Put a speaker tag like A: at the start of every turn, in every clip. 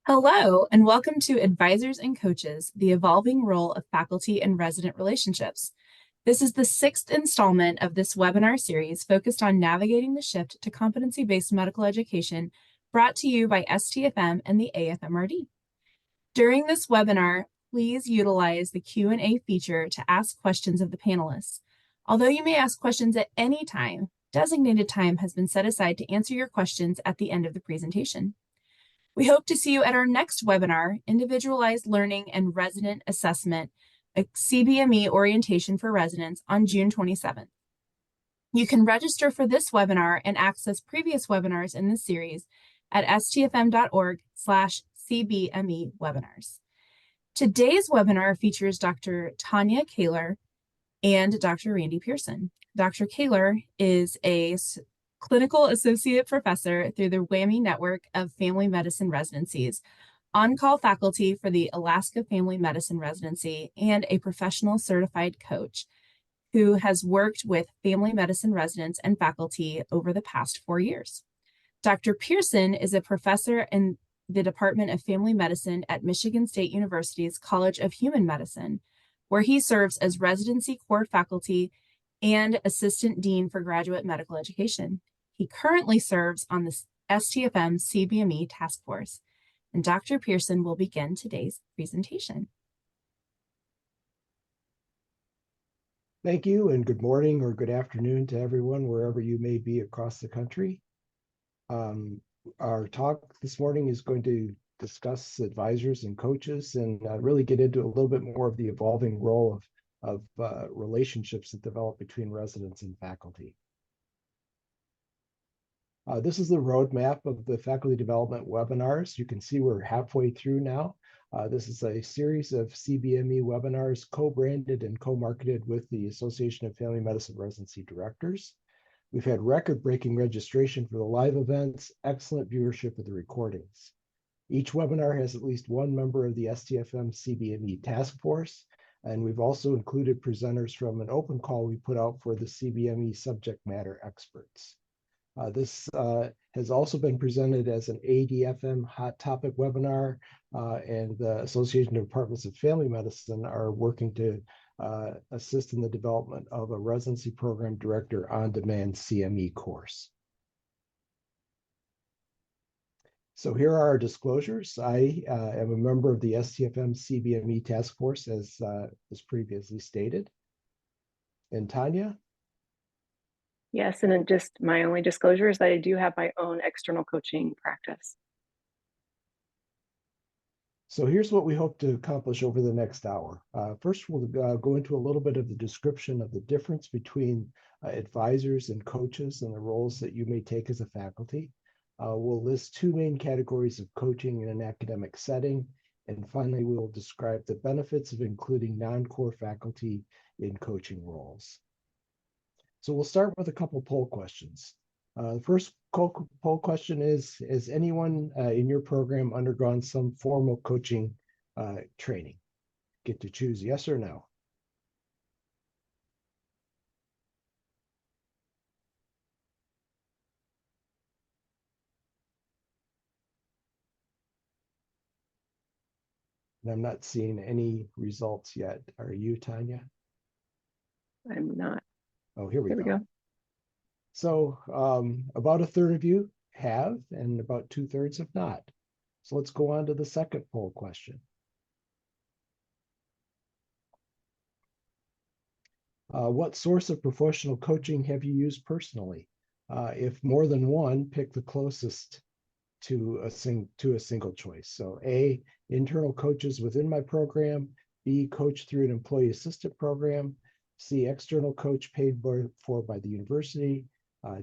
A: Hello, and welcome to Advisors and Coaches, the evolving role of faculty and resident relationships. This is the sixth installment of this webinar series focused on navigating the shift to competency-based medical education, brought to you by STFM and the AFMRD. During this webinar, please utilize the Q&A feature to ask questions of the panelists. Although you may ask questions at any time, designated time has been set aside to answer your questions at the end of the presentation. We hope to see you at our next webinar, Individualized Learning and Resident Assessment, a CBME orientation for residents on June 27th. You can register for this webinar and access previous webinars in this series at stfm.org/CBME webinars. Today's webinar features Dr. Tanya Kaler and Dr. Randy Pearson. Dr. Kaler is a clinical associate professor through the WWAMI network of family medicine residencies, on-call faculty for the Alaska Family Medicine Residency, and a professional certified coach who has worked with family medicine residents and faculty over the past 4 years. Dr. Pearson is a professor in the Department of Family Medicine at Michigan State University's College of Human Medicine, where he serves as residency core faculty and assistant dean for graduate medical education. He currently serves on the STFM CBME task force, and Dr. Pearson will begin today's presentation.
B: Thank you, and good morning or good afternoon to everyone, wherever you may be across the country. Our talk this morning is going to discuss advisors and coaches and really get into a little bit more of the evolving role of relationships that develop between residents and faculty. This is the roadmap of the faculty development webinars. You can see we're halfway through now. This is a series of CBME webinars co-branded and co-marketed with the Association of Family Medicine Residency Directors. We've had record-breaking registration for the live events, excellent viewership of the recordings. Each webinar has at least one member of the STFM CBME task force, and we've also included presenters from an open call we put out for the CBME subject matter experts. This has also been presented as an ADFM hot topic webinar, and the Association of Departments of Family Medicine are working to assist in the development of a residency program director on-demand CME course. So here are our disclosures. I am a member of the STFM CBME task force, as previously stated. And Tanya?
C: Yes, and then just my only disclosure is that I do have my own external coaching practice.
B: So here's what we hope to accomplish over the next hour. First, we'll go into a little bit of the description of the difference between advisors and coaches and the roles that you may take as a faculty. We'll list two main categories of coaching in an academic setting. And finally, we will describe the benefits of including non-core faculty in coaching roles. So we'll start with a couple poll questions. The first poll question is, has anyone in your program undergone some formal coaching training? Get to choose yes or no. And I'm not seeing any results yet. Are you, Tanya?
C: I'm not.
B: Oh, here we
C: go.
B: So about a third of you have, and about 2/3 have not. So let's go on to the second poll question. What source of professional coaching have you used personally? If more than one, pick the closest to a single choice. So A, internal coaches within my program, B, coach through an employee assistant program, C, external coach paid for by the university,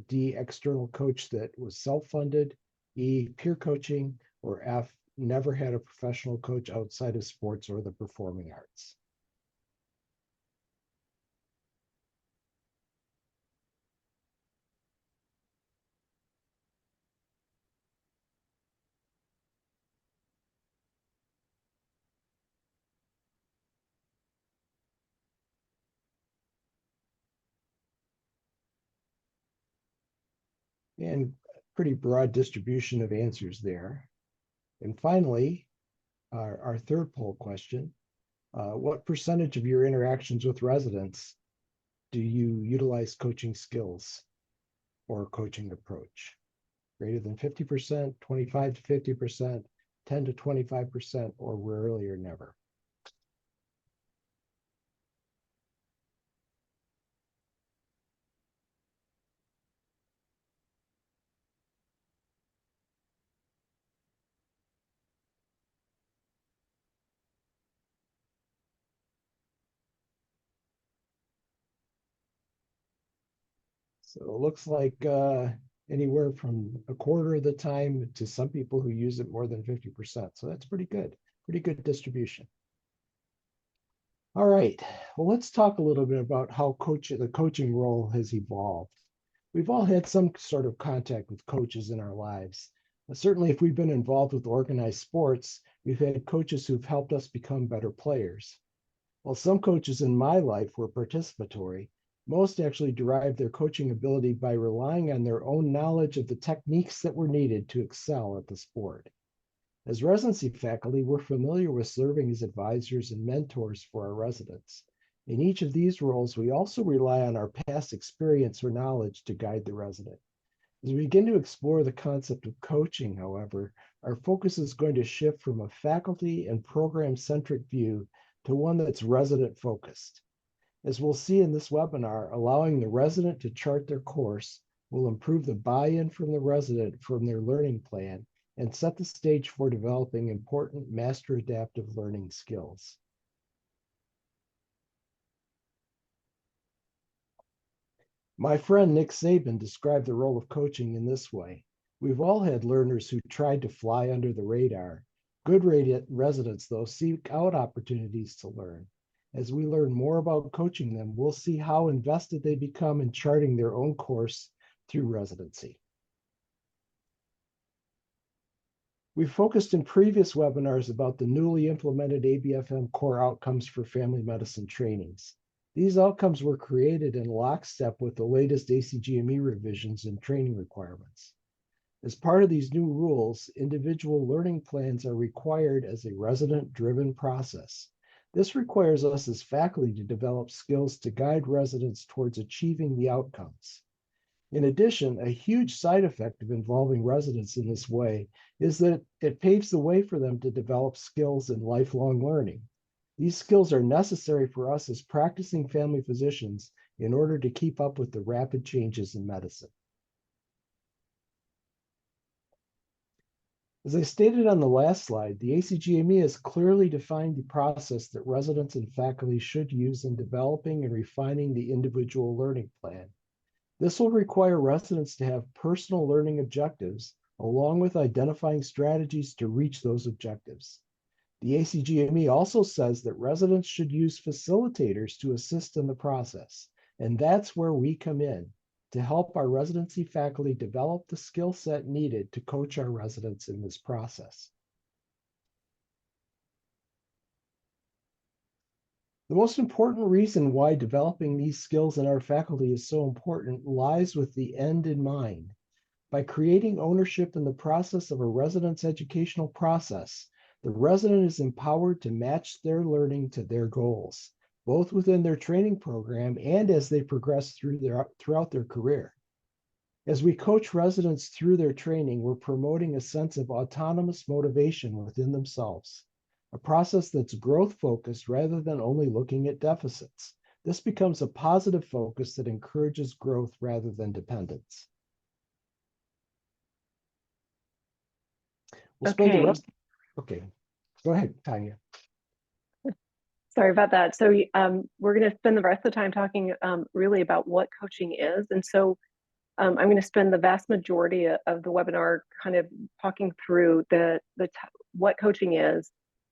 B: D, external coach that was self-funded, E, peer coaching, or F, never had a professional coach outside of sports or the performing arts. And pretty broad distribution of answers there. And finally, our third poll question, what percentage of your interactions with residents do you utilize coaching skills or coaching approach? Greater than 50%, 25 to 50%, 10 to 25%, or rarely or never. So it looks like anywhere from a quarter of the time to some people who use it more than 50%. So that's pretty good distribution. All right, well, let's talk a little bit about how the coaching role has evolved. We've all had some sort of contact with coaches in our lives. Certainly, if we've been involved with organized sports, we've had coaches who've helped us become better players. While some coaches in my life were participatory, most actually derived their coaching ability by relying on their own knowledge of the techniques that were needed to excel at the sport. As residency faculty, we're familiar with serving as advisors and mentors for our residents. In each of these roles, we also rely on our past experience or knowledge to guide the resident. As we begin to explore the concept of coaching, however, our focus is going to shift from a faculty and program-centric view to one that's resident-focused. As we'll see in this webinar, allowing the resident to chart their course will improve the buy-in from the resident from their learning plan and set the stage for developing important master adaptive learning skills. My friend Nick Saban described the role of coaching in this way. We've all had learners who tried to fly under the radar. Good residents, though, seek out opportunities to learn. As we learn more about coaching them, we'll see how invested they become in charting their own course through residency. We focused in previous webinars about the newly implemented ABFM core outcomes for family medicine trainings. These outcomes were created in lockstep with the latest ACGME revisions and training requirements. As part of these new rules, individual learning plans are required as a resident-driven process. This requires us as faculty to develop skills to guide residents towards achieving the outcomes. In addition, a huge side effect of involving residents in this way is that it paves the way for them to develop skills in lifelong learning. These skills are necessary for us as practicing family physicians in order to keep up with the rapid changes in medicine. As I stated on the last slide, the ACGME has clearly defined the process that residents and faculty should use in developing and refining the individual learning plan. This will require residents to have personal learning objectives, along with identifying strategies to reach those objectives. The ACGME also says that residents should use facilitators to assist in the process, and that's where we come in to help our residency faculty develop the skill set needed to coach our residents in this process. The most important reason why developing these skills in our faculty is so important lies with the end in mind. By creating ownership in the process of a resident's educational process, the resident is empowered to match their learning to their goals, both within their training program and as they progress throughout their career. As we coach residents through their training, we're promoting a sense of autonomous motivation within themselves, a process that's growth-focused rather than only looking at deficits. This becomes a positive focus that encourages growth rather than dependence. We'll spend the rest. Okay, go ahead, Tanya.
C: Sorry about that. So we're going to spend the rest of the time talking really about what coaching is. And so I'm going to spend the vast majority of the webinar kind of talking through what coaching is,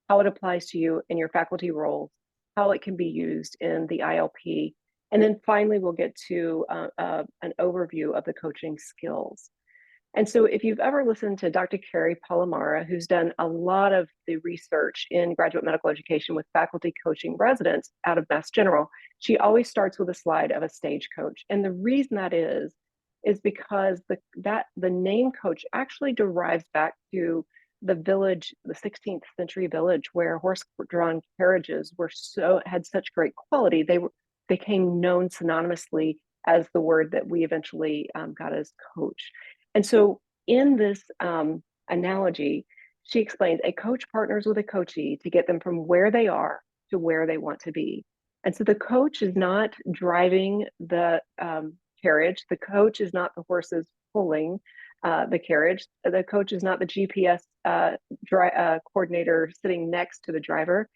C: how it applies to you in your faculty roles, how it can be used in the ILP. And then finally, we'll get to an overview of the coaching skills. And so if you've ever listened to Dr. Carrie Palomara, who's done a lot of the research in graduate medical education with faculty coaching residents out of Mass General, she always starts with a slide of a stage coach. And the reason that is because the name coach actually derives back to the village, the 16th century village, where horse-drawn carriages had such great quality, they became known synonymously as the word that we eventually got as coach. And so in this analogy, she explains a coach partners with a coachee to get them from where they are to where they want to be. And so the coach is not driving the carriage. The coach is not the horses pulling the carriage. The coach is not the GPS coordinator sitting next to the driver,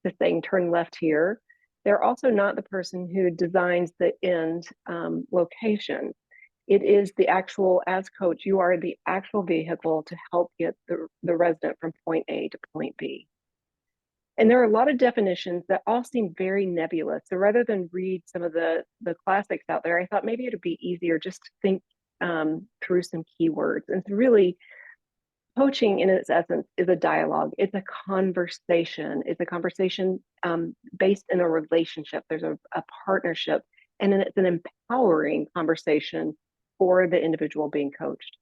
C: the saying turn left here. They're also not the person who designs the end location. It is the actual, as coach, you are the actual vehicle to help get the resident from point A to point B. And there are a lot of definitions that all seem very nebulous. So rather than read some of the classics out there, I thought maybe it'd be easier just to think through some keywords. And really, coaching in its essence is a dialogue. It's a conversation. It's a conversation based in a relationship. There's a partnership, and then it's an empowering conversation for the individual being coached.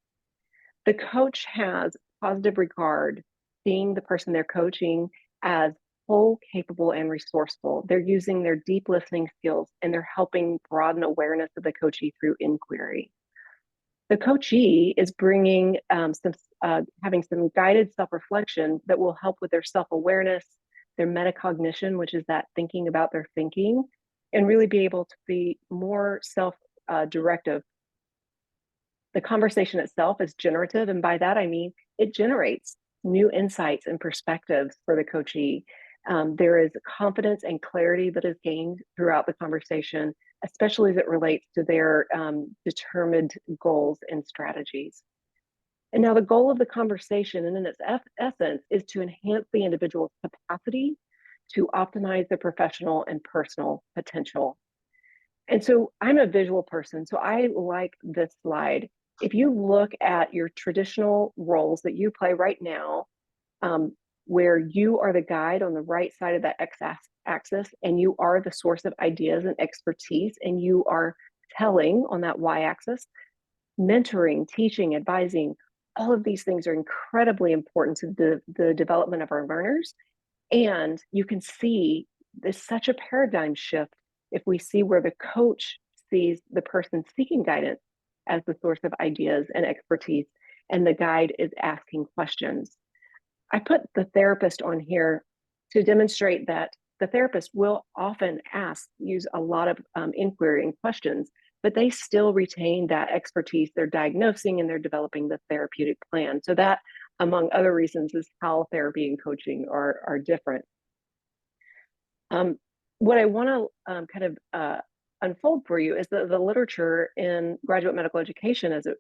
C: The coach has positive regard, seeing the person they're coaching as whole, capable, and resourceful. They're using their deep listening skills, and they're helping broaden awareness of the coachee through inquiry. The coachee is bringing having some guided self-reflection that will help with their self-awareness, their metacognition, which is that thinking about their thinking, and really be able to be more self-directive. The conversation itself is generative, and by that I mean it generates new insights and perspectives for the coachee. There is confidence and clarity that is gained throughout the conversation, especially as it relates to their determined goals and strategies. And now the goal of the conversation, and in its essence, is to enhance the individual's capacity to optimize their professional and personal potential. And so I'm a visual person, so I like this slide. If you look at your traditional roles that you play right now, where you are the guide on the right side of that x-axis, and you are the source of ideas and expertise, and you are telling on that y-axis, mentoring, teaching, advising, all of these things are incredibly important to the development of our learners. And you can see there's such a paradigm shift if we see where the coach sees the person seeking guidance as the source of ideas and expertise, and the guide is asking questions. I put the therapist on here to demonstrate that the therapist will often use a lot of inquiry and questions, but they still retain that expertise. They're diagnosing and they're developing the therapeutic plan. So that, among other reasons, is how therapy and coaching are different. What I want to kind of unfold for you is the literature in graduate medical education as it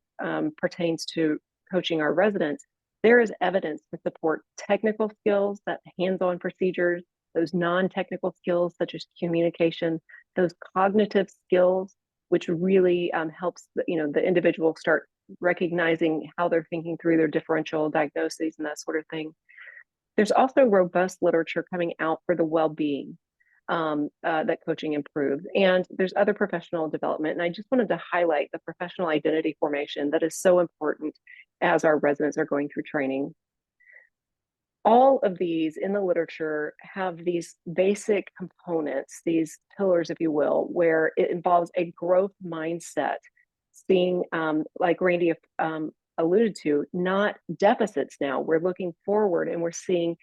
C: pertains to coaching our residents. There is evidence to support technical skills, that hands-on procedures, those non-technical skills such as communication, those cognitive skills, which really helps the individual start recognizing how they're thinking through their differential diagnoses and that sort of thing. There's also robust literature coming out for the well-being that coaching improves. And there's other professional development. And I just wanted to highlight the professional identity formation that is so important as our residents are going through training. All of these in the literature have these basic components, these pillars, if you will, where it involves a growth mindset, seeing, like Randy alluded to, not deficits now. We're looking forward and we're seeing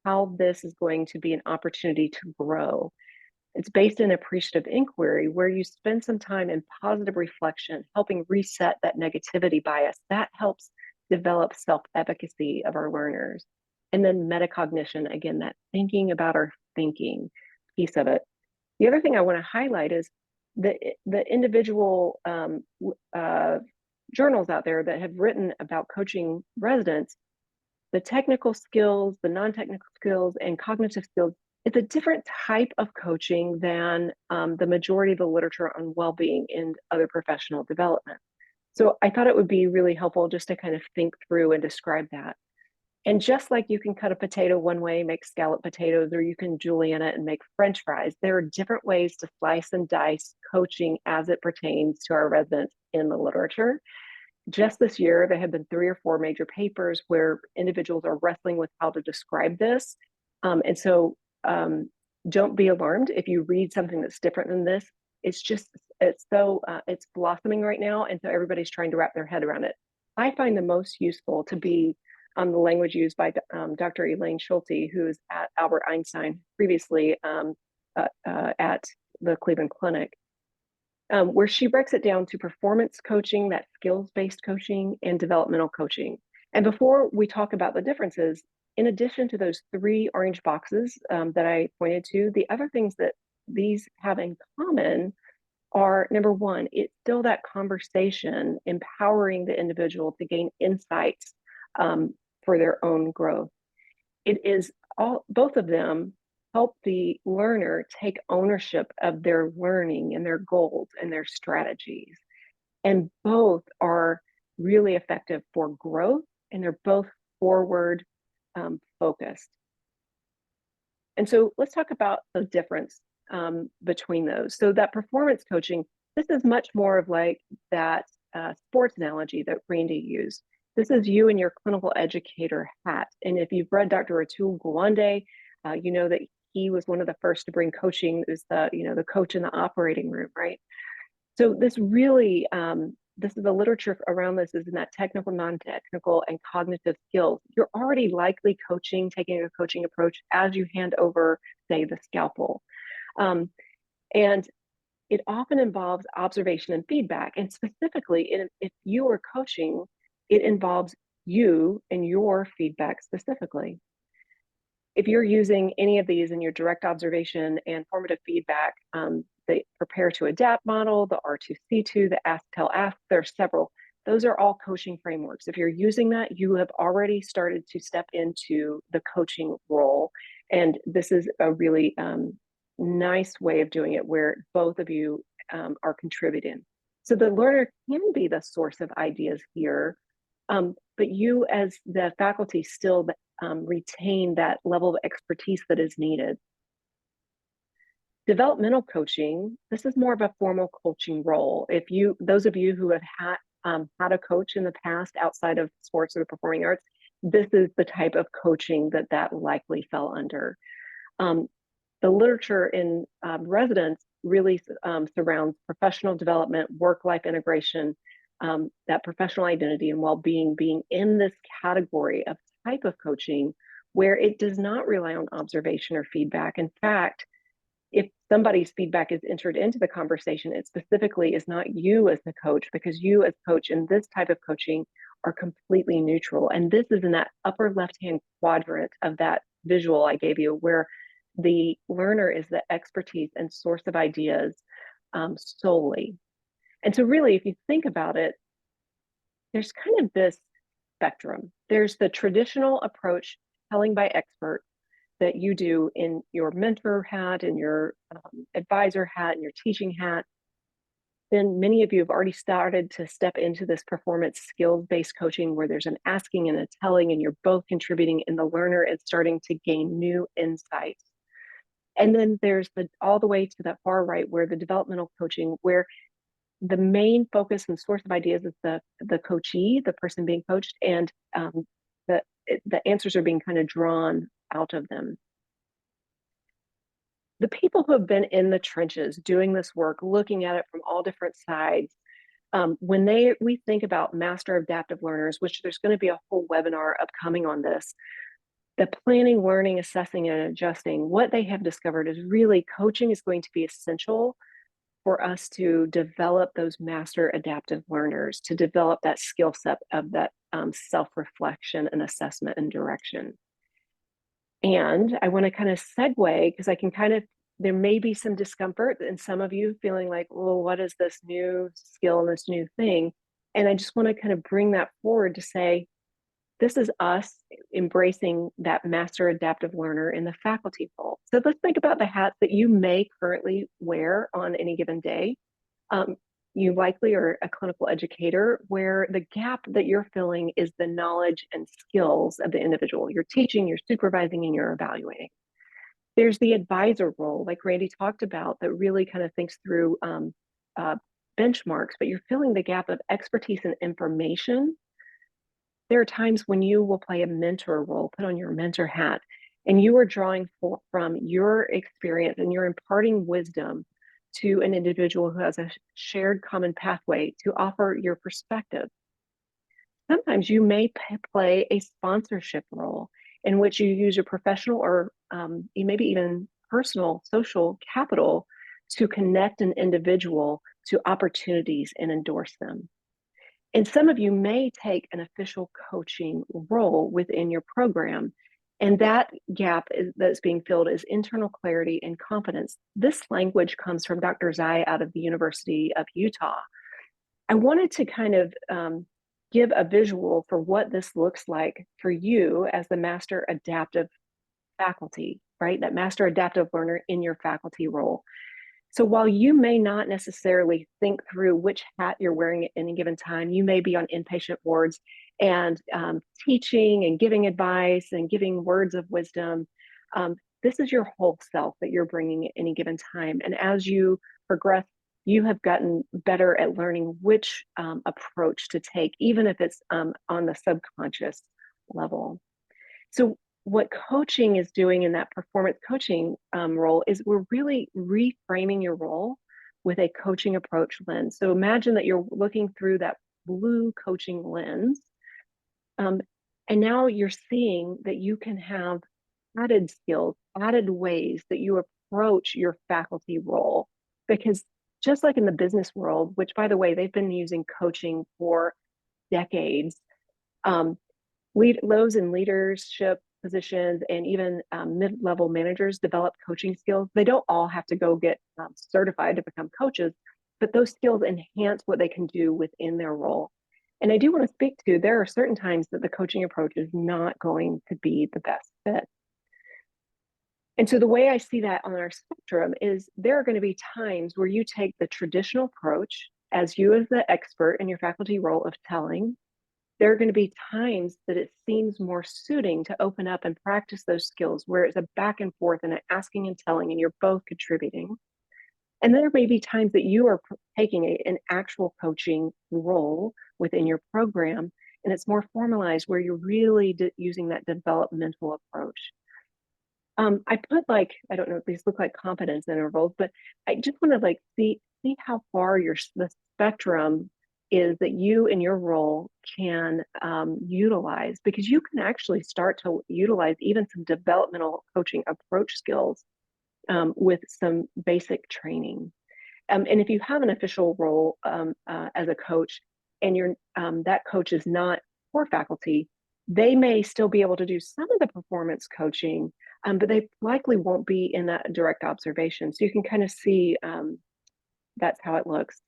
C: how this is going to be an opportunity to grow. It's based in appreciative inquiry, where you spend some time in positive reflection, helping reset that negativity bias. That helps develop self-efficacy of our learners. And then metacognition, again, that thinking about our thinking piece of it. The other thing I want to highlight is the individual journals out there that have written about coaching residents. The technical skills, the non-technical skills, and cognitive skills, it's a different type of coaching than the majority of the literature on well-being and other professional development. So I thought it would be really helpful just to kind of think through and describe that. And just like you can cut a potato one way, make scalloped potatoes, or you can julienne it and make French fries, there are different ways to slice and dice coaching as it pertains to our residents in the literature. just this year, there have been 3 or 4 major papers where individuals are wrestling with how to describe this. And so don't be alarmed if you read something that's different than this. It's just, it's blossoming right now. And so everybody's trying to wrap their head around it. I find the most useful to be the language used by Dr. Elaine Schulte, who is at Albert Einstein, previously at the Cleveland Clinic, where she breaks it down to performance coaching, that skills-based coaching, and developmental coaching. And before we talk about the differences, in addition to those 3 orange boxes that I pointed to, the other things that these have in common are, number one, it's still that conversation, empowering the individual to gain insights for their own growth. It is both of them help the learner take ownership of their learning and their goals and their strategies. And both are really effective for growth, and they're both forward focused. And so let's talk about the difference between those. So that performance coaching, this is much more of like that sports analogy that Randy used. This is you in your clinical educator hat. And if you've read Dr. Atul Gawande, you know that he was one of the first to bring coaching as the coach in the operating room, right? So this really, this is the literature around this is in that technical, non-technical, and cognitive skills. You're already likely taking a coaching approach as you hand over, say, the scalpel. And it often involves observation and feedback. And specifically, if you are coaching, it involves you and your feedback specifically. If you're using any of these in your direct observation and formative feedback, the prepare to adapt model, the R2C2, the ask, tell, ask, there are several. Those are all coaching frameworks. If you're using that, you have already started to step into the coaching role. And this is a really nice way of doing it where both of you are contributing. So the learner can be the source of ideas here, but you as the faculty still retain that level of expertise that is needed. Developmental coaching, this is more of a formal coaching role. Those of you who have had a coach in the past outside of sports or the performing arts, this is the type of coaching that likely fell under. The literature in residence really surrounds professional development, work-life integration, that professional identity and well-being being in this category of type of coaching where it does not rely on observation or feedback. In fact, if somebody's feedback is entered into the conversation, it specifically is not you as the coach, because you as coach in this type of coaching are completely neutral. And this is in that upper left-hand quadrant of that visual I gave you, where the learner is the expertise and source of ideas solely. And so really, if you think about it, there's kind of this spectrum. There's the traditional approach, telling by expert, that you do in your mentor hat, in your advisor hat, in your teaching hat. Then many of you have already started to step into this performance skills-based coaching where there's an asking and a telling, and you're both contributing, and the learner is starting to gain new insights. And then there's all the way to that far right where the developmental coaching, where the main focus and source of ideas is the coachee, the person being coached, and the answers are being kind of drawn out of them. The people who have been in the trenches doing this work, looking at it from all different sides, when we think about master adaptive learners, which there's going to be a whole webinar upcoming on this, the planning, learning, assessing, and adjusting, what they have discovered is really coaching is going to be essential for us to develop those master adaptive learners, to develop that skill set of that self-reflection and assessment and direction. And I want to kind of segue, because there may be some discomfort in some of you feeling like, well, what is this new skill and this new thing? And I just want to kind of bring that forward to say, this is us embracing that master adaptive learner in the faculty role. So let's think about the hats that you may currently wear on any given day. You likely are a clinical educator where the gap that you're filling is the knowledge and skills of the individual. You're teaching, you're supervising, and you're evaluating. There's the advisor role, like Randy talked about, that really kind of thinks through benchmarks, but you're filling the gap of expertise and information. There are times when you will play a mentor role, put on your mentor hat, and you are drawing from your experience and you're imparting wisdom to an individual who has a shared common pathway to offer your perspective. Sometimes you may play a sponsorship role in which you use your professional or maybe even personal social capital to connect an individual to opportunities and endorse them. And some of you may take an official coaching role within your program. And that gap that's being filled is internal clarity and confidence. This language comes from Dr. Zai out of the University of Utah. I wanted to kind of give a visual for what this looks like for you as the master adaptive faculty, right? That master adaptive learner in your faculty role. So while you may not necessarily think through which hat you're wearing at any given time, you may be on inpatient wards and teaching and giving advice and giving words of wisdom. This is your whole self that you're bringing at any given time. And as you progress, you have gotten better at learning which approach to take, even if it's on the subconscious level. So what coaching is doing in that performance coaching role is we're really reframing your role with a coaching approach lens. So imagine that you're looking through that blue coaching lens. And now you're seeing that you can have added skills, added ways that you approach your faculty role. Because just like in the business world, which by the way, they've been using coaching for decades, those in leadership positions and even mid-level managers develop coaching skills. They don't all have to go get certified to become coaches, but those skills enhance what they can do within their role. And I do want to speak to, there are certain times that the coaching approach is not going to be the best fit. And so the way I see that on our spectrum is there are going to be times where you take the traditional approach as you as the expert in your faculty role of telling. There are going to be times that it seems more suiting to open up and practice those skills where it's a back and forth and an asking and telling and you're both contributing. And there may be times that you are taking an actual coaching role within your program and it's more formalized where you're really using that developmental approach. I put like, I don't know if these look like confidence intervals, but I just want to like see how far the spectrum is that you in your role can utilize, because you can actually start to utilize even some developmental coaching approach skills with some basic training. And if you have an official role as a coach and that coach is not for faculty, they may still be able to do some of the performance coaching, but they likely won't be in that direct observation. So you can kind of see that's how it looks.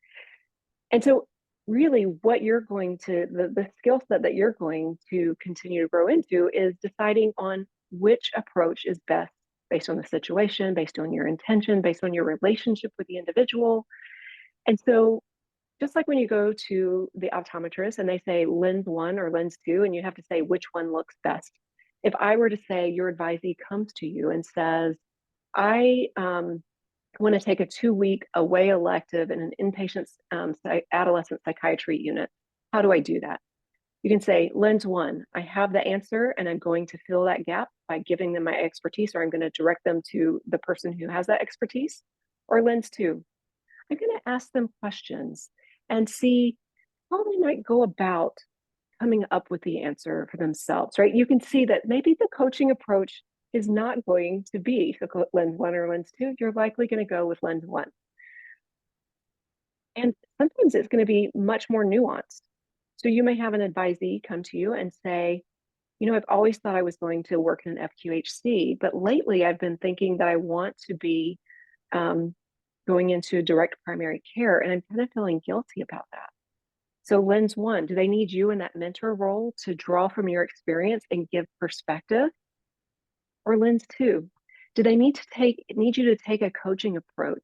C: And so really what you're going to, the skill set that you're going to continue to grow into is deciding on which approach is best based on the situation, based on your intention, based on your relationship with the individual. And so just like when you go to the optometrist and they say lens 1 or lens 2, and you have to say which one looks best. If I were to say your advisee comes to you and says, I want to take a 2-week away elective in an inpatient adolescent psychiatry unit, how do I do that? You can say lens 1, I have the answer and I'm going to fill that gap by giving them my expertise, or I'm going to direct them to the person who has that expertise. Or lens 2, I'm going to ask them questions and see how they might go about coming up with the answer for themselves, right? You can see that maybe the coaching approach is not going to be lens 1 or lens 2. You're likely going to go with lens 1. And sometimes it's going to be much more nuanced. So you may have an advisee come to you and say, you know, I've always thought I was going to work in an FQHC, but lately I've been thinking that I want to be going into direct primary care, and I'm kind of feeling guilty about that. So lens 1, do they need you in that mentor role to draw from your experience and give perspective? Or lens 2, do they need you to take a coaching approach,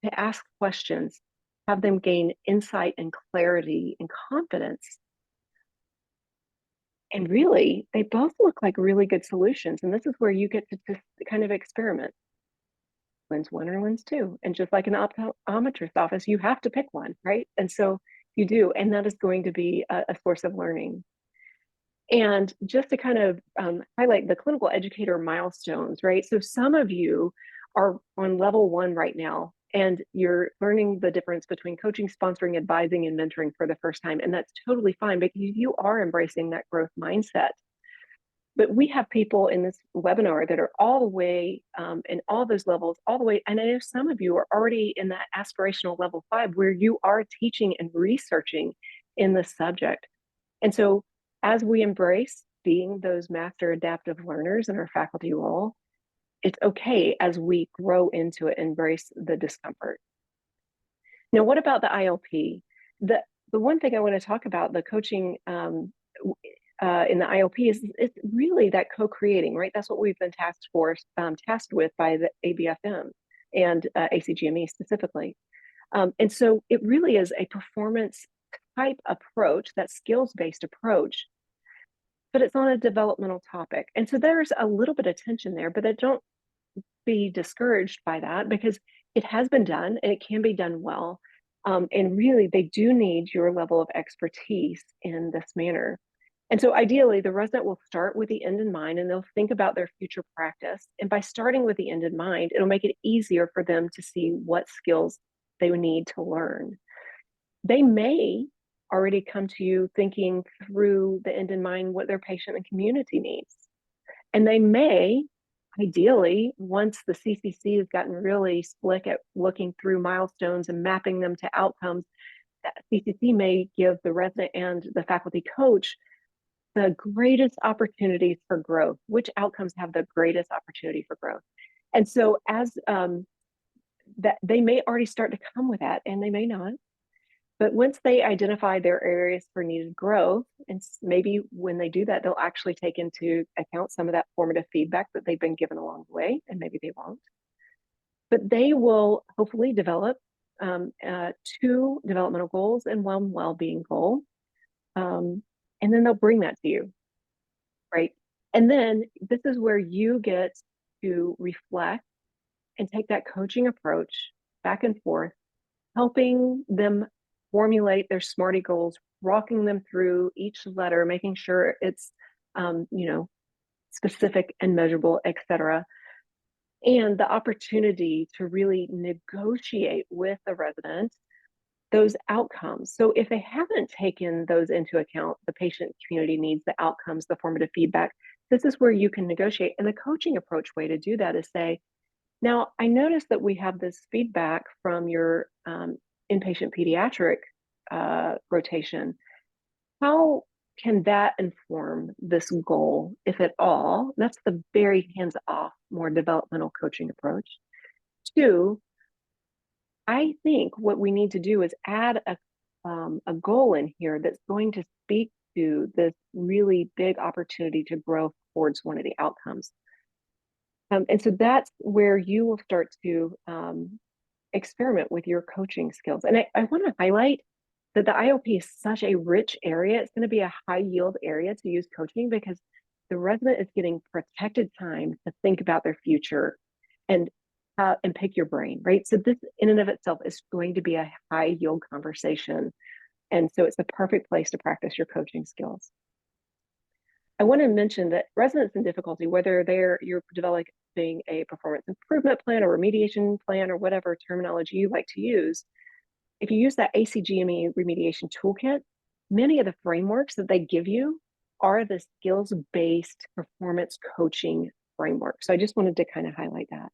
C: to ask questions, have them gain insight and clarity and confidence? And really, they both look like really good solutions. And this is where you get to kind of experiment. lens one or lens two. And just like an optometrist office, you have to pick one, right? And so you do, and that is going to be a source of learning. And just to kind of highlight the clinical educator milestones, right? So some of you are on level one right now, and you're learning the difference between coaching, sponsoring, advising, and mentoring for the first time. And that's totally fine because you are embracing that growth mindset. But we have people in this webinar that are all the way in all those levels, all the way. And I know some of you are already in that aspirational level 5 where you are teaching and researching in the subject. And so as we embrace being those master adaptive learners in our faculty role, it's okay as we grow into it, embrace the discomfort. Now, what about the ILP? The one thing I want to talk about, the coaching in the ILP is it's really that co-creating, right? That's what we've been tasked with by the ABFM and ACGME specifically. And so it really is a performance type approach, that skills-based approach, but it's on a developmental topic. And so there's a little bit of tension there, but don't be discouraged by that because it has been done and it can be done well. And really, they do need your level of expertise in this manner. And so ideally, the resident will start with the end in mind and they'll think about their future practice. And by starting with the end in mind, it'll make it easier for them to see what skills they would need to learn. They may already come to you thinking through the end in mind what their patient and community needs. And they may, ideally, once the CCC has gotten really slick at looking through milestones and mapping them to outcomes, that CCC may give the resident and the faculty coach the greatest opportunities for growth. Which outcomes have the greatest opportunity for growth? And so as that they may already start to come with that, and they may not. But once they identify their areas for needed growth, and maybe when they do that, they'll actually take into account some of that formative feedback that they've been given along the way, and maybe they won't. But they will hopefully develop 2 developmental goals and 1 well-being goal. And then they'll bring that to you, right? And then this is where you get to reflect and take that coaching approach back and forth, helping them formulate their SMARTY goals, walking them through each letter, making sure it's, specific and measurable, etc. And the opportunity to really negotiate with the resident those outcomes. So if they haven't taken those into account, the patient community needs, the outcomes, the formative feedback, this is where you can negotiate. And the coaching approach way to do that is say, now I noticed that we have this feedback from your inpatient pediatric rotation. How can that inform this goal, if at all? That's the very hands-off, more developmental coaching approach. 2, I think what we need to do is add a goal in here that's going to speak to this really big opportunity to grow towards one of the outcomes. And so that's where you will start to experiment with your coaching skills. And I want to highlight that the IOP is such a rich area. It's going to be a high yield area to use coaching because the resident is getting protected time to think about their future and pick your brain, right? So this in and of itself is going to be a high yield conversation. And so it's the perfect place to practice your coaching skills. I want to mention that residents in difficulty, whether you're developing a performance improvement plan or remediation plan or whatever terminology you like to use, if you use that ACGME remediation toolkit, many of the frameworks that they give you are the skills-based performance coaching framework. So I just wanted to kind of highlight that.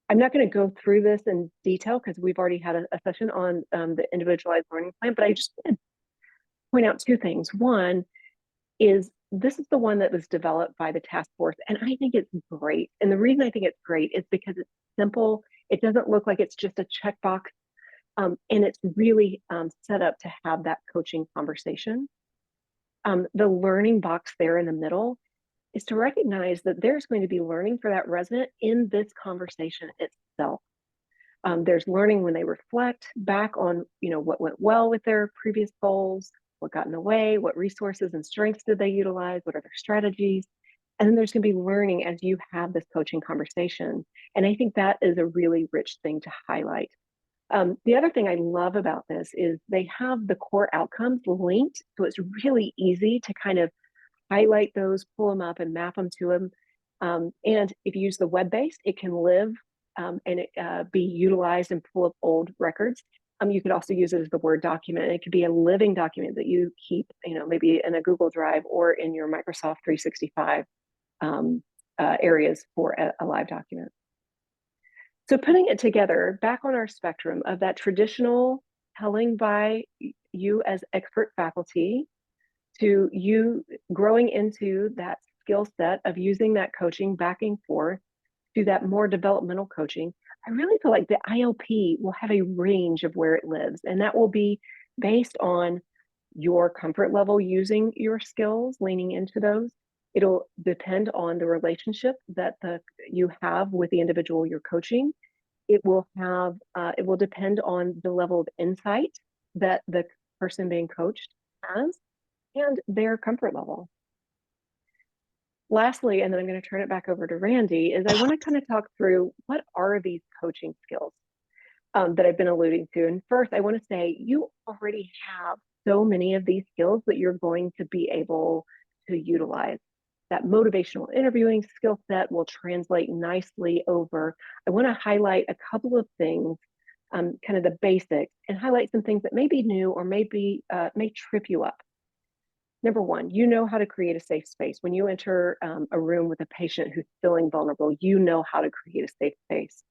C: I'm not going to go through this in detail because we've already had a session on the individualized learning plan, but I just want to point out 2 things. One is this is the one that was developed by the task force, and I think it's great. And the reason I think it's great is because it's simple. It doesn't look like it's just a checkbox, and it's really set up to have that coaching conversation. The learning box there in the middle is to recognize that there's going to be learning for that resident in this conversation itself. There's learning when they reflect back on, what went well with their previous goals, what got in the way, what resources and strengths did they utilize, what are their strategies. And then there's going to be learning as you have this coaching conversation. And I think that is a really rich thing to highlight. The other thing I love about this is they have the core outcomes linked. So it's really easy to kind of highlight those, pull them up and map them to them. And if you use the web-based, it can live and be utilized and pull up old records. You could also use it as the Word document. It could be a living document that you keep, maybe in a Google Drive or in your Microsoft 365 areas for a live document. So putting it together, back on our spectrum of that traditional telling by you as expert faculty to you growing into that skill set of using that coaching back and forth to that more developmental coaching, I really feel like the ILP will have a range of where it lives. And that will be based on your comfort level using your skills, leaning into those. It'll depend on the relationship that you have with the individual you're coaching. It will depend on the level of insight that the person being coached has and their comfort level. Lastly, and then I'm going to turn it back over to Randy, is I want to kind of talk through what are these coaching skills that I've been alluding to. And first, I want to say you already have so many of these skills that you're going to be able to utilize. That motivational interviewing skill set will translate nicely over. I want to highlight a couple of things, kind of the basics, and highlight some things that may be new or may trip you up. Number one, you know how to create a safe space. When you enter a room with a patient who's feeling vulnerable, you know how to create a safe space.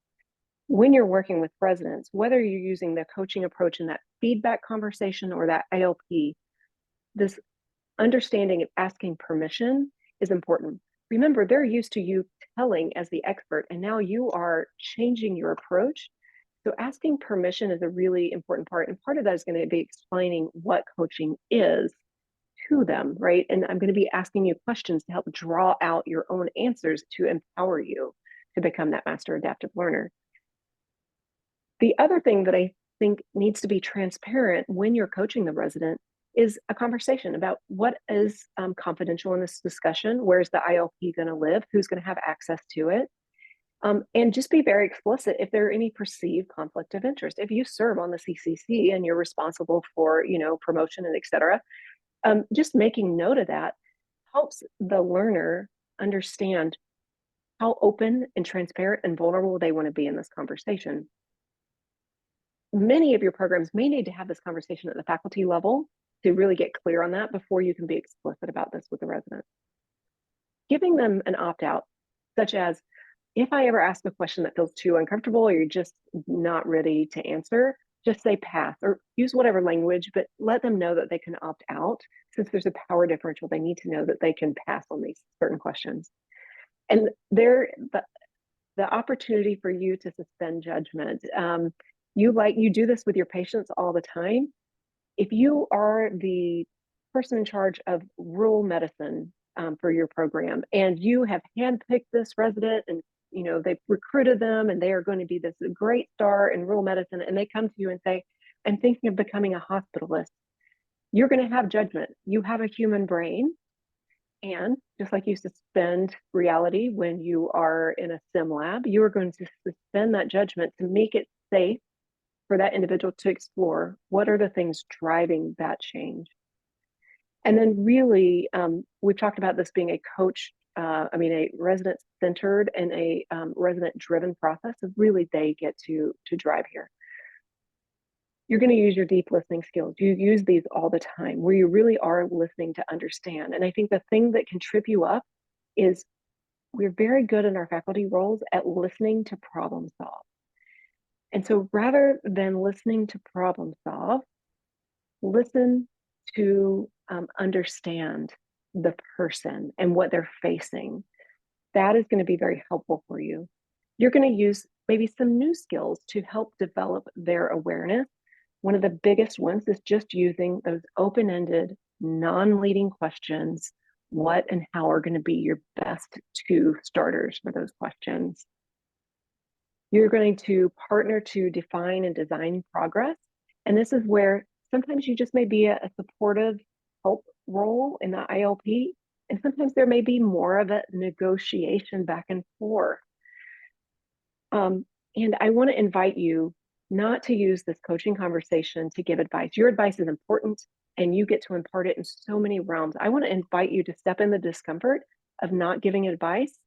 C: When you're working with residents, whether you're using the coaching approach in that feedback conversation or that ILP, this understanding of asking permission is important. Remember, they're used to you telling as the expert, and now you are changing your approach. So asking permission is a really important part. And part of that is going to be explaining what coaching is to them, right? And I'm going to be asking you questions to help draw out your own answers to empower you to become that master adaptive learner. The other thing that I think needs to be transparent when you're coaching the resident is a conversation about what is confidential in this discussion. Where's the ILP going to live? Who's going to have access to it? And just be very explicit if there are any perceived conflict of interest. If you serve on the CCC and you're responsible for, promotion and et cetera, just making note of that helps the learner understand how open and transparent and vulnerable they want to be in this conversation. Many of your programs may need to have this conversation at the faculty level to really get clear on that before you can be explicit about this with the resident. Giving them an opt-out, such as, if I ever ask a question that feels too uncomfortable or you're just not ready to answer, just say pass or use whatever language, but let them know that they can opt out. Since there's a power differential, they need to know that they can pass on these certain questions. And the opportunity for you to suspend judgment. You do this with your patients all the time. If you are the person in charge of rural medicine for your program and you have handpicked this resident and they've recruited them and they are going to be this great star in rural medicine, and they come to you and say, I'm thinking of becoming a hospitalist, you're going to have judgment. You have a human brain. And just like you suspend reality when you are in a sim lab, you are going to suspend that judgment to make it safe for that individual to explore what are the things driving that change. And then really, we've talked about this being a resident-centered and a resident-driven process of really they get to drive here. You're going to use your deep listening skills. You use these all the time where you really are listening to understand. And I think the thing that can trip you up is we're very good in our faculty roles at listening to problem solve. And so rather than listening to problem solve, listen to understand the person and what they're facing. That is going to be very helpful for you. You're going to use maybe some new skills to help develop their awareness. One of the biggest ones is just using those open-ended, non-leading questions. What and how are going to be your best two starters for those questions? You're going to partner to define and design progress. And this is where sometimes you just may be a supportive help role in the ILP. And sometimes there may be more of a negotiation back and forth. And I want to invite you not to use this coaching conversation to give advice. Your advice is important and you get to impart it in so many realms. I want to invite you to step in the discomfort of not giving advice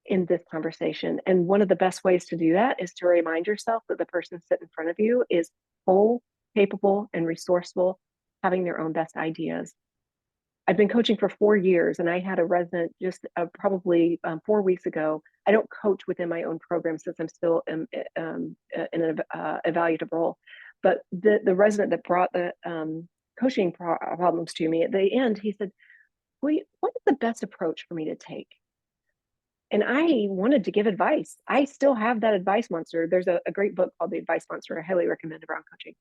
C: in this conversation. And one of the best ways to do that is to remind yourself that the person sitting in front of you is whole, capable, and resourceful, having their own best ideas. I've been coaching for 4 years, and I had a resident just probably 4 weeks ago. I don't coach within my own program since I'm still in an evaluative role. But the resident that brought the coaching problems to me, at the end, he said, what is the best approach for me to take? And I wanted to give advice. I still have that advice monster. There's a great book called The Advice Monster. I highly recommend around coaching.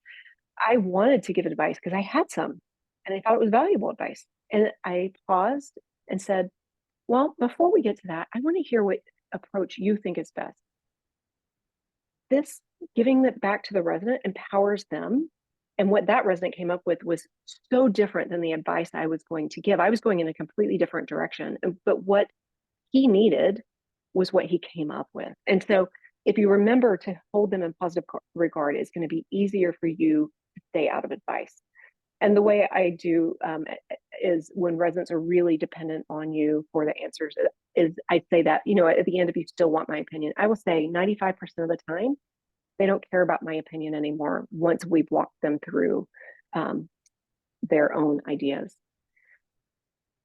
C: I wanted to give advice because I had some, and I thought it was valuable advice. And I paused and said, well, before we get to that, I want to hear what approach you think is best. This giving it back to the resident empowers them. And what that resident came up with was so different than the advice I was going to give. I was going in a completely different direction. But what he needed was what he came up with. And so if you remember to hold them in positive regard, it's going to be easier for you to stay out of advice. And the way I do is when residents are really dependent on you for the answers, is I'd say that, at the end, if you still want my opinion, I will say 95% of the time, they don't care about my opinion anymore once we've walked them through their own ideas.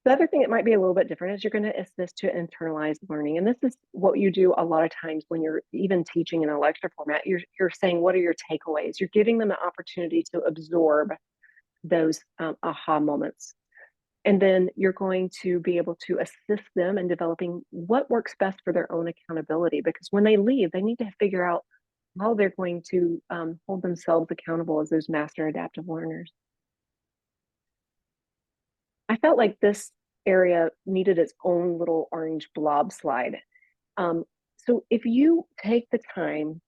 C: The other thing that might be a little bit different is you're going to assist to internalize learning. And this is what you do a lot of times when you're even teaching in a lecture format. You're saying, what are your takeaways? You're giving them an opportunity to absorb those aha moments. And then you're going to be able to assist them in developing what works best for their own accountability. Because when they leave, they need to figure out how they're going to hold themselves accountable as those master adaptive learners. I felt like this area needed its own little orange blob slide. So if you take the time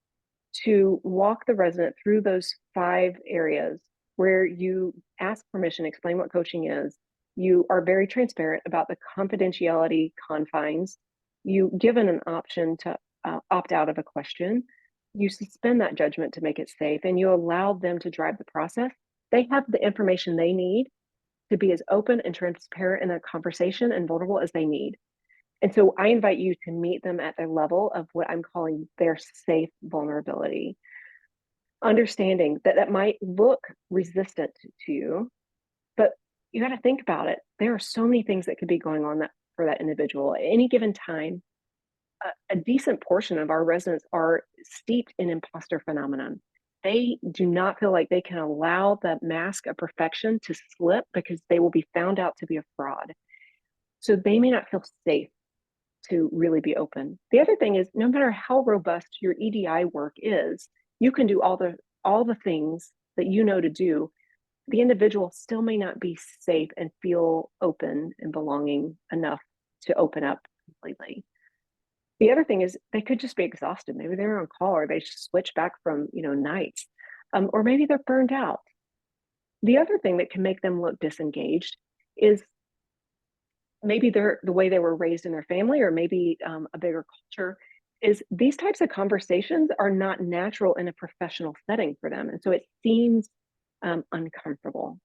C: to walk the resident through those 5 areas where you ask permission, explain what coaching is, you are very transparent about the confidentiality confines, you give an option to opt out of a question, you suspend that judgment to make it safe, and you allow them to drive the process, they have the information they need to be as open and transparent in a conversation and vulnerable as they need. And so I invite you to meet them at their level of what I'm calling their safe vulnerability. Understanding that that might look resistant to you, but you got to think about it. There are so many things that could be going on for that individual at any given time. A decent portion of our residents are steeped in imposter phenomenon. They do not feel like they can allow the mask of perfection to slip because they will be found out to be a fraud. So they may not feel safe to really be open. The other thing is, no matter how robust your EDI work is, you can do all the things that you know to do. The individual still may not be safe and feel open and belonging enough to open up completely. The other thing is they could just be exhausted. Maybe they're on call or they switch back from nights, or maybe they're burned out. The other thing that can make them look disengaged is maybe they're the way they were raised in their family, or maybe a bigger culture. Is these types of conversations are not natural in a professional setting for them, and so it seems uncomfortable.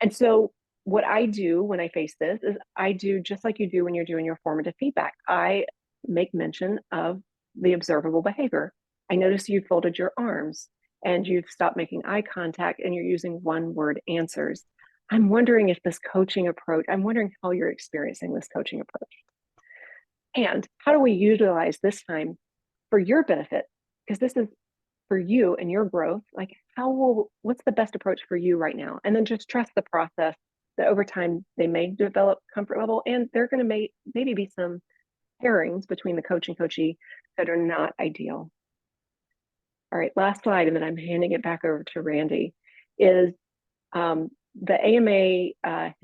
C: And so what I do when I face this is I do just like you do when you're doing your formative feedback. I make mention of the observable behavior. I notice you folded your arms and you've stopped making eye contact and you're using one-word answers. I'm wondering if this coaching approach, I'm wondering how you're experiencing this coaching approach. And how do we utilize this time for your benefit? Because this is for you and your growth. Like, what's the best approach for you right now? And then just trust the process that over time they may develop comfort level, and they're going to maybe be some pairings between the coach and coachee that are not ideal. All right, last slide, and then I'm handing it back over to Randy, is the AMA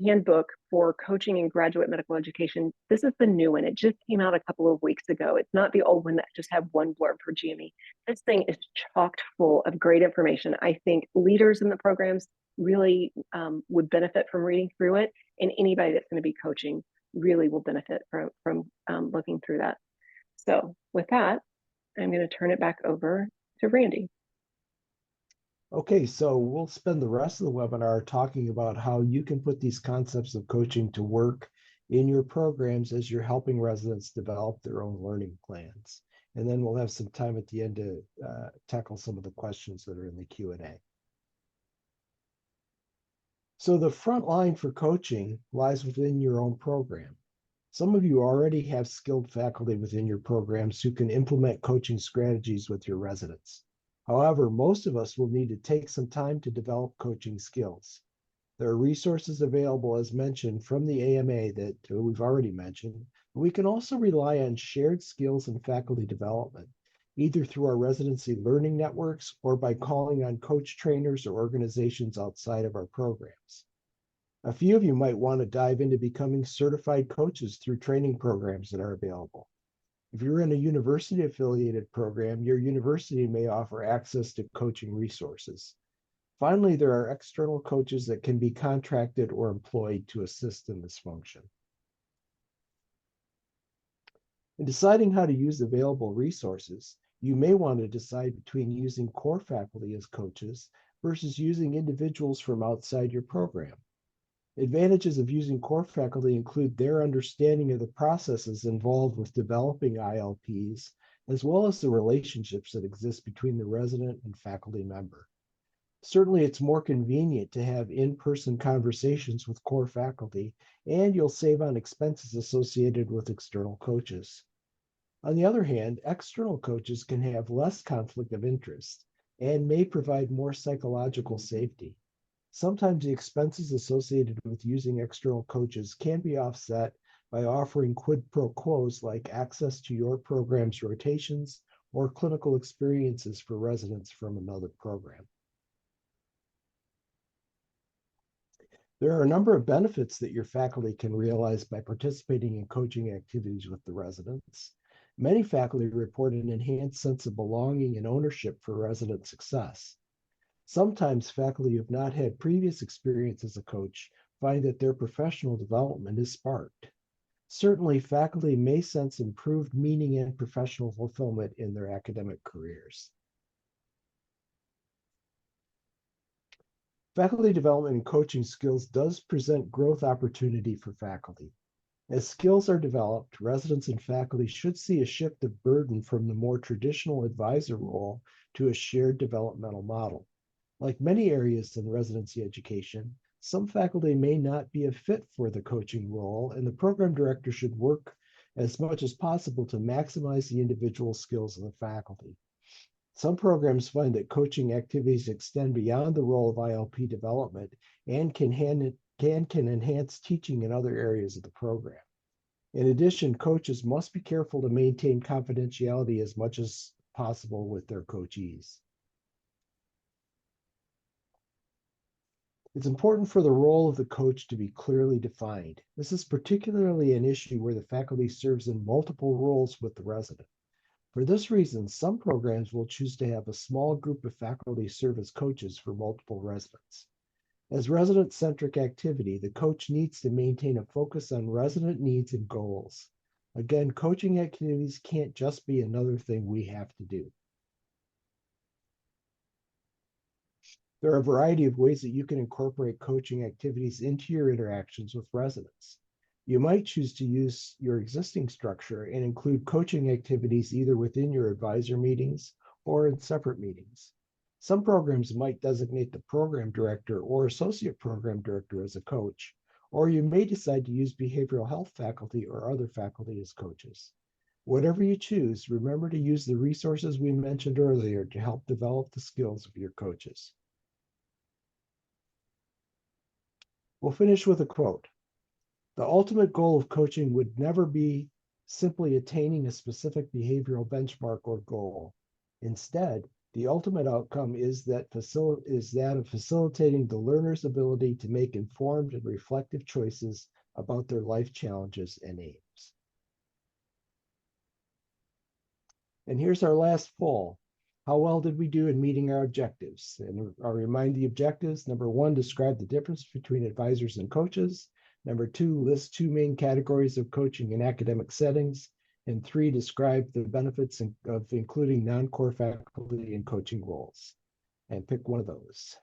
C: handbook for coaching in graduate medical education. This is the new one. It just came out a couple of weeks ago. It's not the old one that just had one blurb for GME. This thing is chocked full of great information. I think leaders in the programs really would benefit from reading through it, and anybody that's going to be coaching really will benefit from looking through that. So with that, I'm going to turn it back over to Randy.
B: Okay, so we'll spend the rest of the webinar talking about how you can put these concepts of coaching to work in your programs as you're helping residents develop their own learning plans. And then we'll have some time at the end to tackle some of the questions that are in the Q&A. So the front line for coaching lies within your own program. Some of you already have skilled faculty within your programs who can implement coaching strategies with your residents. However, most of us will need to take some time to develop coaching skills. There are resources available, as mentioned, from the AMA that we've already mentioned. We can also rely on shared skills and faculty development, either through our residency learning networks or by calling on coach trainers or organizations outside of our programs. A few of you might want to dive into becoming certified coaches through training programs that are available. If you're in a university-affiliated program, your university may offer access to coaching resources. Finally, there are external coaches that can be contracted or employed to assist in this function. In deciding how to use available resources, you may want to decide between using core faculty as coaches versus using individuals from outside your program. Advantages of using core faculty include their understanding of the processes involved with developing ILPs, as well as the relationships that exist between the resident and faculty member. Certainly, it's more convenient to have in-person conversations with core faculty, and you'll save on expenses associated with external coaches. On the other hand, external coaches can have less conflict of interest and may provide more psychological safety. Sometimes the expenses associated with using external coaches can be offset by offering quid pro quos like access to your program's rotations or clinical experiences for residents from another program. There are a number of benefits that your faculty can realize by participating in coaching activities with the residents. Many faculty report an enhanced sense of belonging and ownership for resident success. Sometimes faculty who have not had previous experience as a coach find that their professional development is sparked. Certainly, faculty may sense improved meaning and professional fulfillment in their academic careers. Faculty development and coaching skills does present growth opportunity for faculty. As skills are developed, residents and faculty should see a shift of burden from the more traditional advisor role to a shared developmental model. Like many areas in residency education, some faculty may not be a fit for the coaching role, and the program director should work as much as possible to maximize the individual skills of the faculty. Some programs find that coaching activities extend beyond the role of ILP development and can enhance teaching in other areas of the program. In addition, coaches must be careful to maintain confidentiality as much as possible with their coachees. It's important for the role of the coach to be clearly defined. This is particularly an issue where the faculty serves in multiple roles with the resident. For this reason, some programs will choose to have a small group of faculty serve as coaches for multiple residents. As resident-centric activity, the coach needs to maintain a focus on resident needs and goals. Again, coaching activities can't just be another thing we have to do. There are a variety of ways that you can incorporate coaching activities into your interactions with residents. You might choose to use your existing structure and include coaching activities either within your advisor meetings or in separate meetings. Some programs might designate the program director or associate program director as a coach, or you may decide to use behavioral health faculty or other faculty as coaches. Whatever you choose, remember to use the resources we mentioned earlier to help develop the skills of your coaches. We'll finish with a quote. The ultimate goal of coaching would never be simply attaining a specific behavioral benchmark or goal. Instead, the ultimate outcome is that of facilitating the learner's ability to make informed and reflective choices about their life challenges and aims. And here's our last poll. How well did we do in meeting our objectives? And I'll remind the objectives. Number one, describe the difference between advisors and coaches. Number 2, list 2 main categories of coaching in academic settings. And 3, describe the benefits of including non-core faculty in coaching roles. And pick one of those.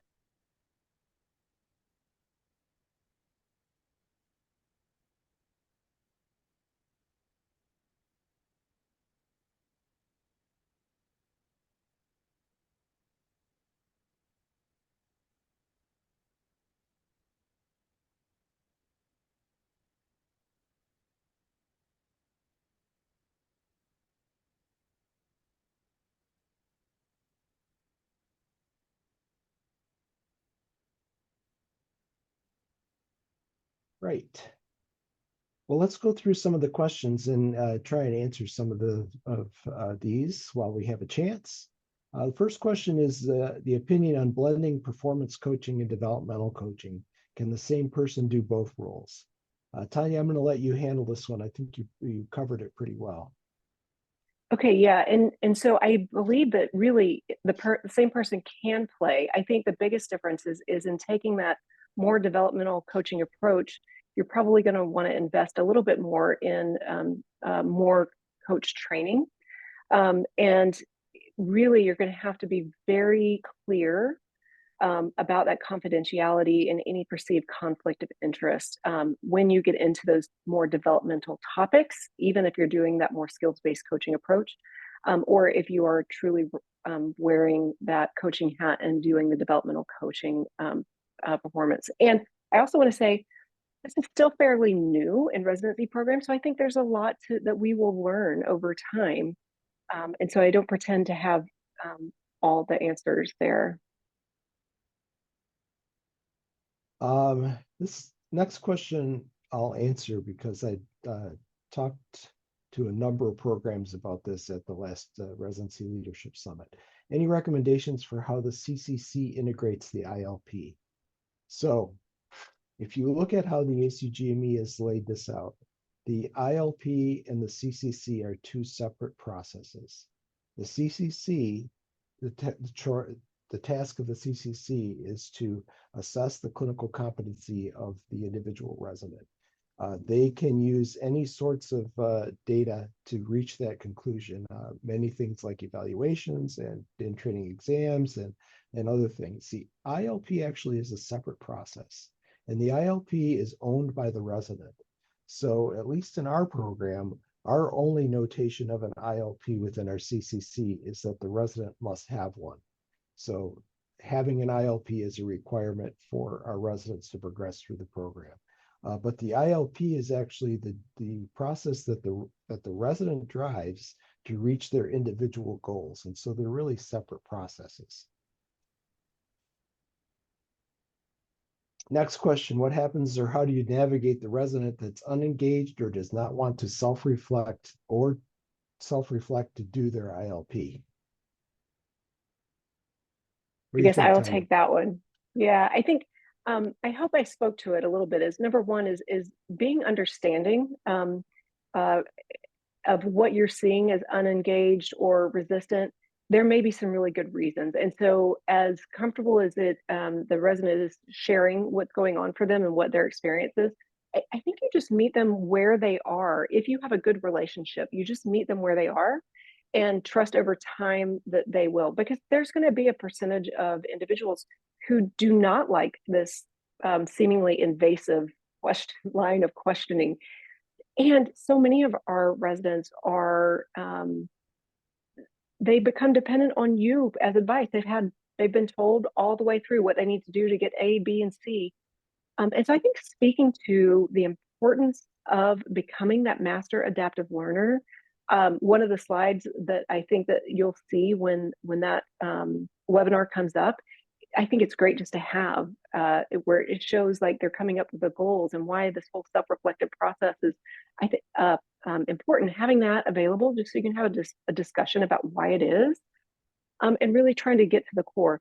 B: Right. Well, let's go through some of the questions and try and answer some of these while we have a chance. The first question is the opinion on blending performance coaching and developmental coaching. Can the same person do both roles? Tanya, I'm going to let you handle this one. I think you covered it pretty well.
C: Okay, yeah, and so I believe that really the same person can play. I think the biggest difference is in taking that more developmental coaching approach. You're probably going to want to invest a little bit more in more coach training, and really you're going to have to be very clear about that confidentiality and any perceived conflict of interest when you get into those more developmental topics, even if you're doing that more skills-based coaching approach, or if you are truly wearing that coaching hat and doing the developmental coaching performance. And I also want to say, this is still fairly new in residency programs, so I think there's a lot that we will learn over time. And so I don't pretend to have all the answers there.
B: This next question I'll answer because I talked to a number of programs about this at the last Residency Leadership Summit. Any recommendations for how the CCC integrates the ILP? So if you look at how the ACGME has laid this out, the ILP and the CCC are two separate processes. The CCC, the task of the CCC is to assess the clinical competency of the individual resident. They can use any sorts of data to reach that conclusion. Many things like evaluations and in-training exams and other things. The ILP actually is a separate process, and the ILP is owned by the resident. So at least in our program, our only notation of an ILP within our CCC is that the resident must have one. So having an ILP is a requirement for our residents to progress through the program. But the ILP is actually the process that the resident drives to reach their individual goals. And so they're really separate processes. Next question, what happens or how do you navigate the resident that's unengaged or does not want to self-reflect to do their ILP?
C: I guess I will take that one. Yeah, I think I hope I spoke to it a little bit. Is number one is being understanding of what you're seeing as unengaged or resistant. There may be some really good reasons, and so as comfortable as the resident is sharing what's going on for them and what their experience is, I think you just meet them where they are. If you have a good relationship, you just meet them where they are and trust over time that they will, because there's going to be a percentage of individuals who do not like this seemingly invasive line of questioning. And so many of our residents are, they become dependent on you as advice. They've been told all the way through what they need to do to get A, B, and C. And so I think speaking to the importance of becoming that master adaptive learner, one of the slides that I think that you'll see when that webinar comes up, I think it's great just to have where it shows like they're coming up with the goals and why this whole self-reflective process is, I think, important. Having that available just so you can have a discussion about why it is, and really trying to get to the core.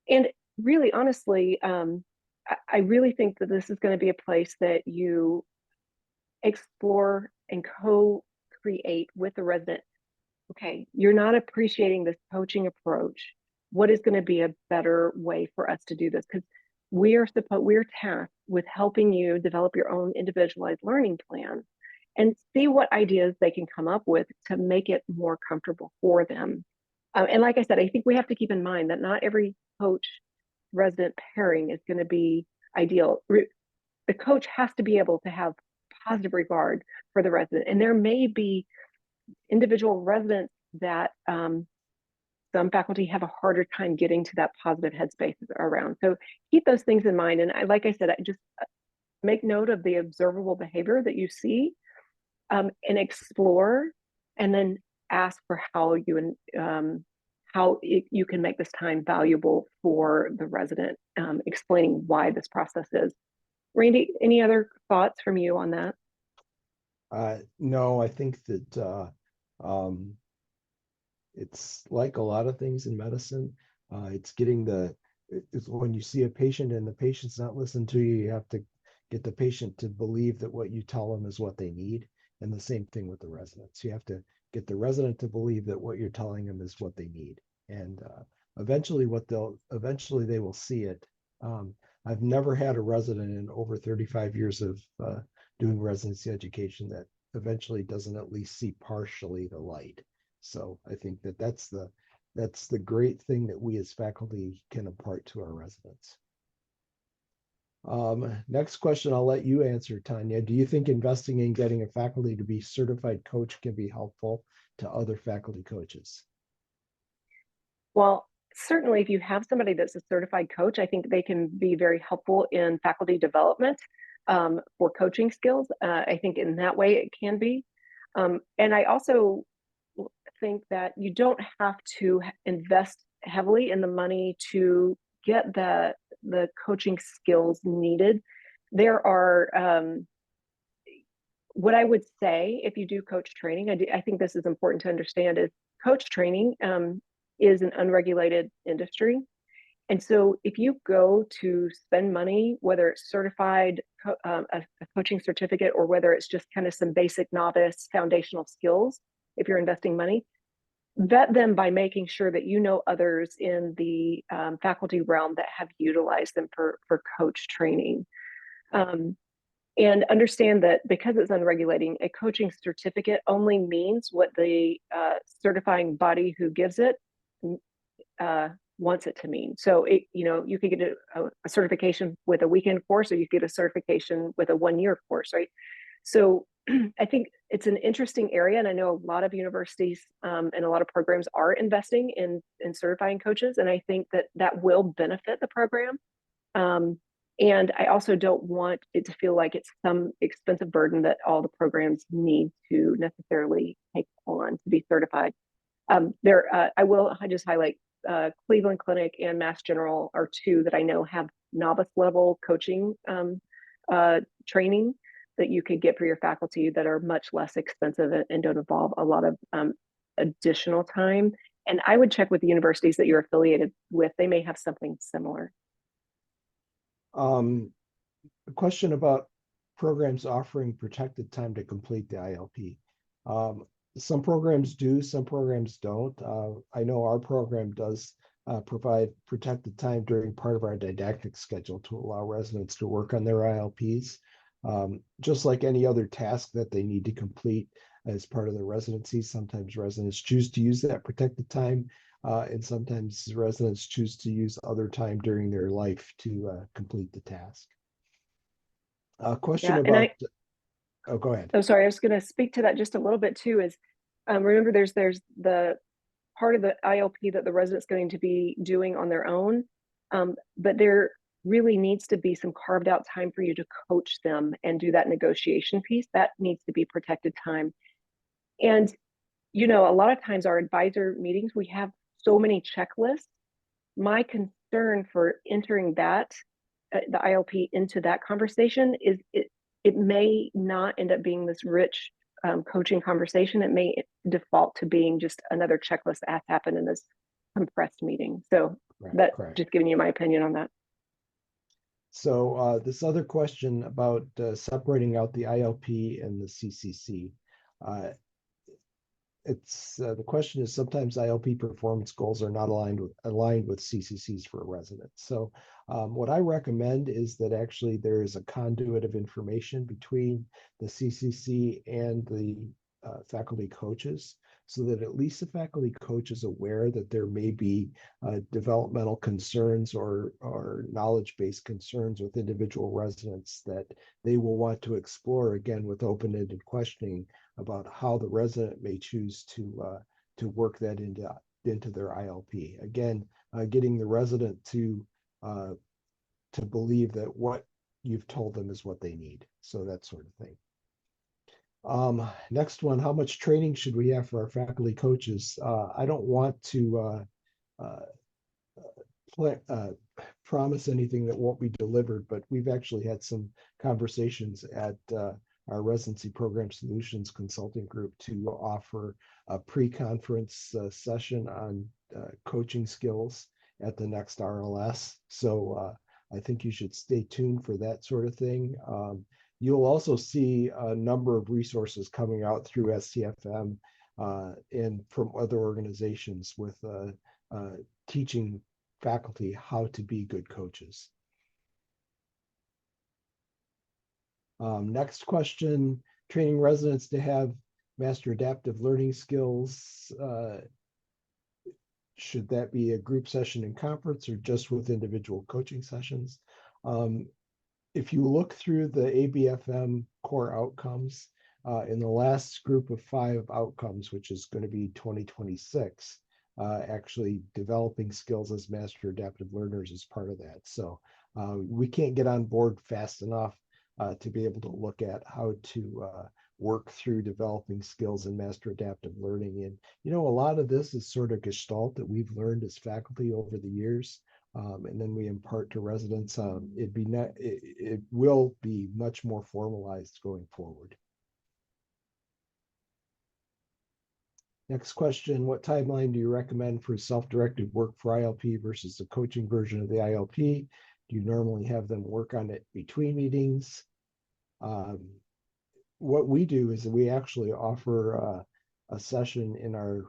C: And really, honestly, I really think that this is going to be a place that you explore and co-create with the resident. Okay, you're not appreciating this coaching approach. What is going to be a better way for us to do this? Because we're tasked with helping you develop your own individualized learning plan and see what ideas they can come up with to make it more comfortable for them. And like I said, I think we have to keep in mind that not every coach resident pairing is going to be ideal. The coach has to be able to have positive regard for the resident. And there may be individual residents that some faculty have a harder time getting to that positive headspace around. So keep those things in mind. And like I said, I just make note of the observable behavior that you see, and explore, and then ask for how you can make this time valuable for the resident, explaining why this process is. Randy, any other thoughts from you on that?
B: No, I think that it's like a lot of things in medicine. It's when you see a patient and the patient's not listening to you, you have to get the patient to believe that what you tell them is what they need. And the same thing with the residents. You have to get the resident to believe that what you're telling them is what they need. And eventually they will see it. I've never had a resident in over 35 years of doing residency education that eventually doesn't at least see partially the light. So I think that's the great thing that we as faculty can impart to our residents. Next question, I'll let you answer, Tanya. Do you think investing in getting a faculty to be certified coach can be helpful to other faculty coaches?
C: Well, certainly if you have somebody that's a certified coach, I think they can be very helpful in faculty development for coaching skills. I think in that way it can be. And I also think that you don't have to invest heavily in the money to get the coaching skills needed. There are, what I would say, if you do coach training, I think this is important to understand, is coach training is an unregulated industry. And so if you go to spend money, whether it's certified, a coaching certificate, or whether it's just kind of some basic novice foundational skills, if you're investing money, vet them by making sure that you know others in the faculty realm that have utilized them for coach training. And understand that because it's unregulating, a coaching certificate only means what the certifying body who gives it wants it to mean. So you could get a certification with a weekend course, or you could get a certification with a 1-year course, right? So I think it's an interesting area, and I know a lot of universities and a lot of programs are investing in certifying coaches, and I think that will benefit the program. And I also don't want it to feel like it's some expensive burden that all the programs need to necessarily take on to be certified. I just highlight Cleveland Clinic and Mass General are two that I know have novice level coaching training that you could get for your faculty that are much less expensive and don't involve a lot of additional time. And I would check with the universities that you're affiliated with. They may have something similar.
B: A question about programs offering protected time to complete the ILP. Some programs do, some programs don't. I know our program does provide protected time during part of our didactic schedule to allow residents to work on their ILPs. Just like any other task that they need to complete as part of their residency, sometimes residents choose to use that protected time, and sometimes residents choose to use other time during their life to complete the task. Question about, oh, go ahead.
C: Oh, sorry, I was going to speak to that just a little bit too, is remember there's the part of the ILP that the resident's going to be doing on their own, but there really needs to be some carved out time for you to coach them and do that negotiation piece. That needs to be protected time. And, a lot of times our advisor meetings, we have so many checklists. My concern for entering that, the ILP into that conversation is it may not end up being this rich coaching conversation. It may default to being just another checklist that happened in this compressed meeting. So
B: correct.
C: Just giving you my opinion on that.
B: So this other question about separating out the ILP and the CCC. it's the question is sometimes ILP performance goals are not aligned with CCCs for a resident. So what I recommend is that actually there is a conduit of information between the CCC and the faculty coaches, so that at least the faculty coach is aware that there may be developmental concerns or knowledge-based concerns with individual residents that they will want to explore, again, with open-ended questioning about how the resident may choose to work that into their ILP. Again, getting the resident to believe that what you've told them is what they need. So that sort of thing. Next one, how much training should we have for our faculty coaches? I don't want to promise anything that won't be delivered, but we've actually had some conversations at our residency program solutions consulting group to offer a pre-conference session on coaching skills at the next RLS. So I think you should stay tuned for that sort of thing. You'll also see a number of resources coming out through STFM and from other organizations with teaching faculty how to be good coaches. Next question, training residents to have master adaptive learning skills. Should that be a group session in conference or just with individual coaching sessions? If you look through the ABFM core outcomes, in the last group of 5 outcomes, which is going to be 2026, actually developing skills as master adaptive learners is part of that. So we can't get on board fast enough to be able to look at how to work through developing skills in master adaptive learning. And, you know, a lot of this is sort of gestalt that we've learned as faculty over the years. And then we impart to residents. It will be much more formalized going forward. Next question, what timeline do you recommend for self-directed work for ILP versus the coaching version of the ILP? Do you normally have them work on it between meetings? What we do is we actually offer a session in our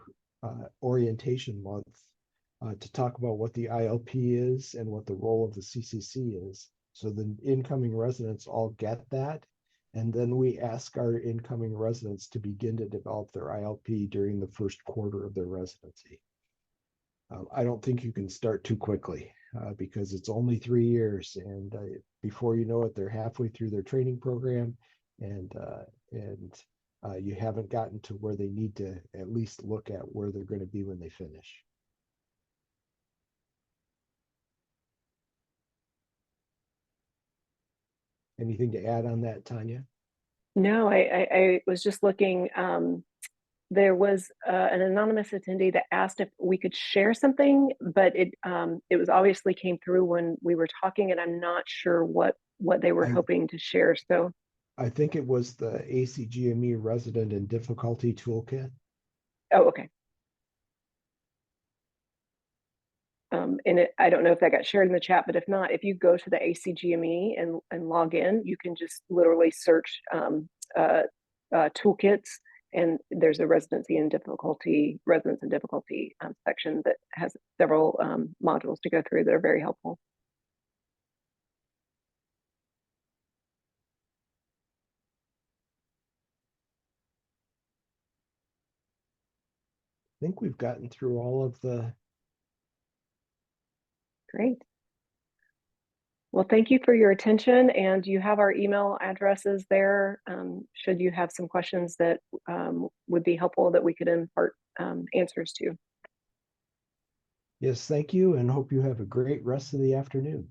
B: orientation month to talk about what the ILP is and what the role of the CCC is. So the incoming residents all get that. And then we ask our incoming residents to begin to develop their ILP during the first quarter of their residency. I don't think you can start too quickly because it's only 3 years. And before you know it, they're halfway through their training program and you haven't gotten to where they need to at least look at where they're going to be when they finish. Anything to add on that, Tanya?
C: No, I was just looking. There was an anonymous attendee that asked if we could share something, but it was obviously came through when we were talking, and I'm not sure what they were hoping to share. So
B: I think it was the ACGME Resident and Difficulty Toolkit.
C: oh, okay. And I don't know if that got shared in the chat, but if not, if you go to the ACGME and log in, you can just literally search toolkits, and there's a residents and difficulty section that has several modules to go through that are very helpful.
B: I think we've gotten through all of the.
C: Great. Well, thank you for your attention, and you have our email addresses there. Should you have some questions that would be helpful that we could impart answers to.
B: Yes, thank you, and hope you have a great rest of the afternoon.